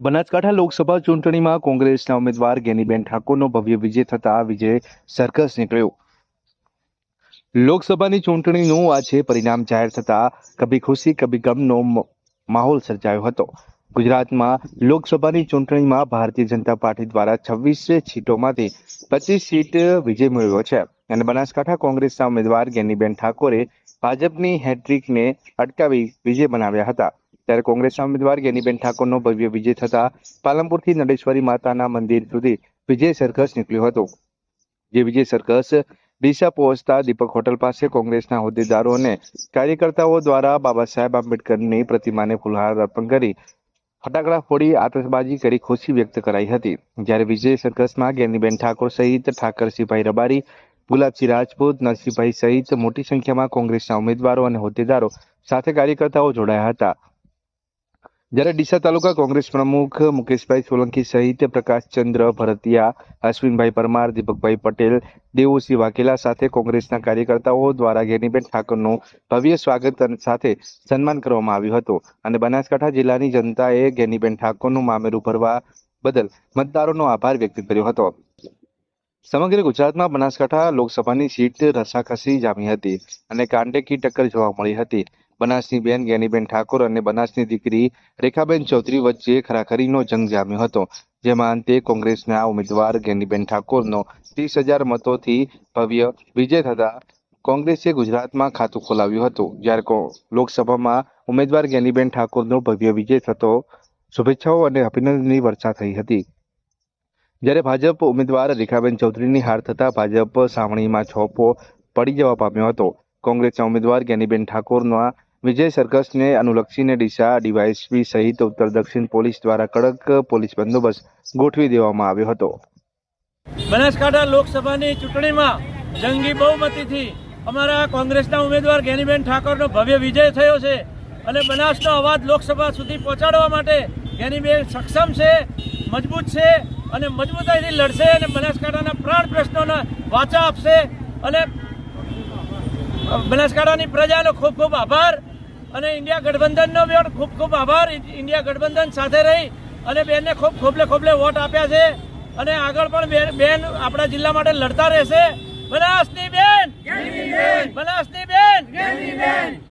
બનાસકાંઠા લોકસભા ચૂંટણીમાં કોંગ્રેસના ઉમેદવાર ગેનીબેન ઠાકોરનો ભવ્ય વિજય થતા વિજય સર્કસ નીકળ્યો। લોકસભાની ચૂંટણીનું આજે પરિણામ જાહેર થતા કભી ખુશી કભી ગમનો માહોલ સર્જાયો હતો। ગુજરાતમાં લોકસભાની ચૂંટણીમાં ભારતીય જનતા પાર્ટી દ્વારા 26 સીટોમાંથી 25 સીટ વિજય મેળવ્યો છે અને બનાસકાંઠા કોંગ્રેસના ઉમેદવાર ગેનીબેન ઠાકોરે ભાજપની હેટ્રિકને અટકાવી વિજય બનાવ્યા હતા। ત્યારે કોંગ્રેસના ઉમેદવાર ગેનીબેન ઠાકોરનો ભવ્ય વિજય થતા પાલનપુરથી નડેશ્વરી માતાના મંદિર સુધી વિજય સર્કસ નીકળ્યો હતો। જે વિજય સર્કસ ડીસા પહોંચતા દીપક હોટલ પાસે કોંગ્રેસના હોદ્દેદારો અને કાર્યકર્તાઓ દ્વારા બાબા સાહેબ આંબેડકરની પ્રતિમાને ફૂલહાર અર્પણ કરી ફટાકડા ફોડી આતશબાજી કરી ખુશી વ્યક્ત કરાઈ હતી। જ્યારે વિજય સર્કસમાં ગેનીબેન ઠાકોર સહિત ઠાકરસિંહભાઈ રબારી, ગુલાબસિંહ રાજપૂત, નરસિંહભાઈ સહિત મોટી સંખ્યામાં કોંગ્રેસના ઉમેદવારો અને હોદ્દેદારો સાથે કાર્યકર્તાઓ જોડાયા હતા। જ્યારે ડીસા તાલુકા કોંગ્રેસ પ્રમુખ મુકેશભાઈ સોલંકી સહિત પ્રકાશચંદ્ર ભરતિયા, અશ્વિનભાઈ પરમાર, દીપકભાઈ પટેલ, દેવુસિંહ વાઘેલા સાથે કોંગ્રેસના કાર્યકર્તાઓ દ્વારા ગેનીબેન ઠાકોરનું ભવ્ય સ્વાગત સાથે સન્માન કરવામાં આવ્યું હતું અને બનાસકાંઠા જિલ્લાની જનતાએ ગેનીબેન ઠાકોરનું મામેરું ભરવા બદલ મતદારોનો આભાર વ્યક્ત કર્યો હતો। સમગ્ર ગુજરાતમાં બનાસકાંઠા લોકસભાની સીટ રસાકસી જામી હતી અને કાંટેકી ટક્કર જોવા મળી હતી। બનાસની બેન ગેનીબેન ઠાકોર અને બનાસની દીકરી રેખાબેન ચૌધરી વચ્ચે ખરાખરીનો જંગ જામ્યો હતો, જેમાં અંતે કોંગ્રેસના ઉમેદવાર ગેનીબેન ઠાકોરનો 30,000 મતોથી ભવ્ય વિજય થતા કોંગ્રેસે ગુજરાતમાં ખાતું ખોલાવ્યું હતું। જ્યારે લોકસભામાં ઉમેદવાર ગેનીબેન ઠાકોરનો ભવ્ય વિજય થતો શુભેચ્છાઓ અને અભિનંદનની વર્ષા થઈ હતી। જ્યારે ભાજપ ઉમેદવાર રેખાબેન ચૌધરીની હાર થતા ભાજપ સાવણીમાં છોપો પડી જવા પામ્યો હતો। કોંગ્રેસના ઉમેદવાર ગેનીબેન ઠાકોરના વિજય સર્કસને અનુલક્ષીને ડીસા ડીવાયએસપી સહિત ઉત્તર દક્ષિણ પોલીસ દ્વારા કડક પોલીસ બંદોબસ્ત ગોઠવી દેવામાં આવ્યો હતો। બનાસકાંઠા લોકસભાની ચૂંટણીમાં જંગી બહુમતીથી અમારા કોંગ્રેસના ઉમેદવાર ગેનીબેન ઠાકોરનો ભવ્ય વિજય થયો છે અને બનાસનો અવાજ લોકસભા સુધી પહોંચાડવા માટે ગેનીબેન સક્ષમ છે, મજબૂત છે અને મજબૂતાઈથી લડશે અને બનાસકાંઠાના પ્રાણ પ્રશ્નોને વાચા આપશે અને બનાસકાંઠાની પ્રજાનો ખૂબ ખૂબ આભાર અને ઇન્ડિયા ગઠબંધનનો પણ ખૂબ ખૂબ આભાર। ઇન્ડિયા ગઠબંધન સાથે રહી અને બેનને ખૂબ ખોબલે વોટ આપ્યા છે અને આગળ પણ બેન આપણા જિલ્લા માટે લડતા રહેશે। બનાસની બેન, બનાસની બેન।